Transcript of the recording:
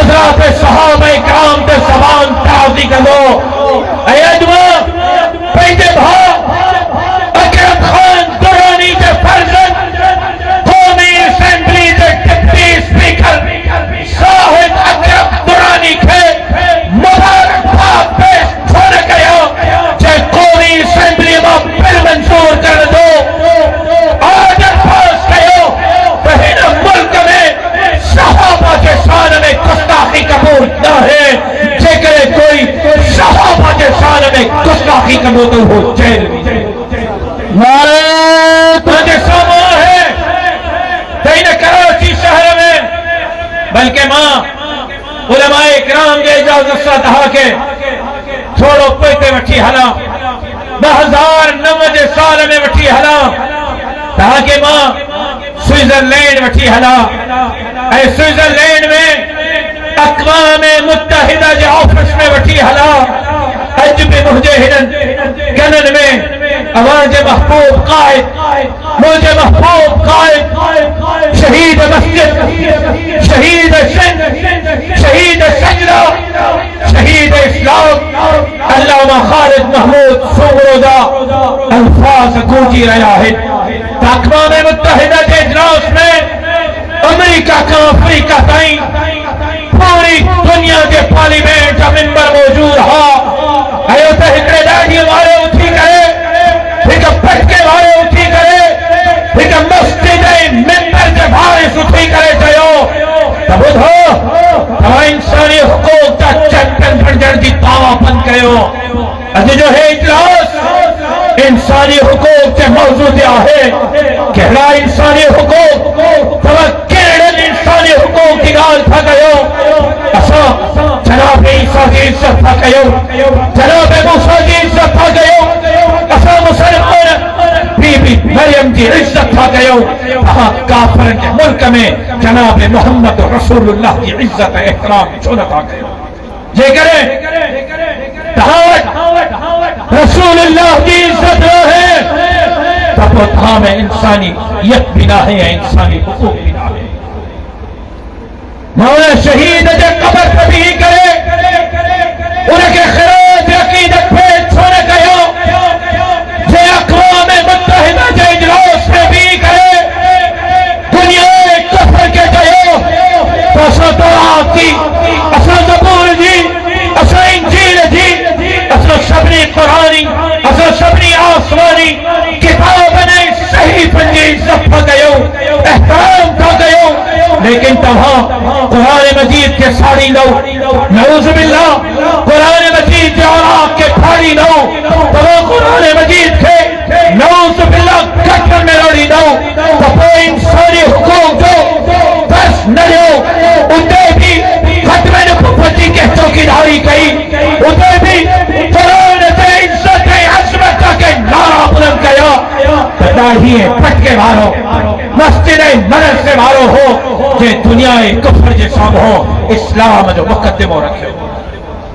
حضرات صحابہ کرام تے زبان تعظیم کرو اے ادوا پیدے بھا اکرم خان درانی کے فرزند قومی اسمبلی کے ڈپٹی اسپیکر شاہد اکرم درانی کے مبارکباد پیش چھوڑ گیا کہ قومی اسمبلی میں بل منظور کر دو آرڈر پاس کرو بہن ملک میں صحابہ کے شان میں گستاخی قبول نہ ہے جیکر کوئی صحابہ کے شان میں گستاخی قبول ہو جیل تجھے سامو ہے تین کراچی شہر میں بلکہ ماں علماء اکرام کے اجازت سے کہا کہ چھوڑو پیتے وٹھی حلا 2009 سال میں وٹھی حلا کہا کہ ماں سوئٹزرلینڈ وٹھی حلا اے سوئٹزرلینڈ میں اقوام متحدہ کے آفس میں وٹھی حلا اج بھی مجھے ہنن گنن میں آواز محبوب قائد مجھے محبوب قائد شہید مسجد شہید سندھ شہید سجدہ شہید اسلام علامہ خالد محمود سومرودا الفاظ گونجی رہا ہے اقوام متحدہ کے اجلاس میں امریکہ کا افریقہ تائیں پوری دنیا کے پارلیمنٹ کا ممبر موجود ہا ایو تے ہکڑے ڈاڈی والے اٹھی کرے ہک پٹکے والے اٹھی کرے ہک مسجد ممبر کے بھارے اٹھی کرے چیو تب بدھو تمہا انسانی حقوق کا چیمپئن بنجن کی دعویٰ بن کریو اجے جو ہے اجلاس انسانی حقوق کے موضوع دیا ہے کہڑا انسانی حقوق تمہا کیڑن انسانی حقوق کی گال تھا گئو اسا جناب عیسیٰ کی عزت تھا گئو جناب موسیٰ کی عزت تھا گئو اسا مسلمان بی بی مریم کی عزت تھا گئو ہاں کافر کے ملک میں جناب محمد رسول اللہ کی عزت احترام چھوڑا تھا گئو یہ کرے رسول اللہ کی عزت ہے تب وہ تھا میں انسانیت بنا ہے یا انسانی حقوق بنا ہے مولا شہید جے قبر پہ بھی کرے انہیں کے خراج عقیدت پہ چھوڑے گئے جے اقوام متحدہ جے اجلاس پہ بھی کرے دنیا کفر کے گئے تو اسا تورات کی اسا زبور جی اسا انجیل جی اسا شبری قرآنی اسا شبری آسمانی کتاب نے صحیح پنجی عزت پہ گئے احترام تھا گئے لیکن تمہاں قرآن مجید کے ساڑی لو نعوذ باللہ قرآن مجید کے اوراق کے پھاڑی لو تمہاں قرآن مجید کے نعوذ باللہ کٹر میں لڑی لو تو انسانی حقوق جو بس نہ لو انہیں بھی ختم نبوتی کے چوکی داری کئی انہیں بھی قرآن سے عزت عظمت کے نعرہ بلند کیا بداہی پٹکے مارو مسجد مدرسے مارو ہو جے دنیا کفر جے سام ہو اسلام جو مقدمہ رکھے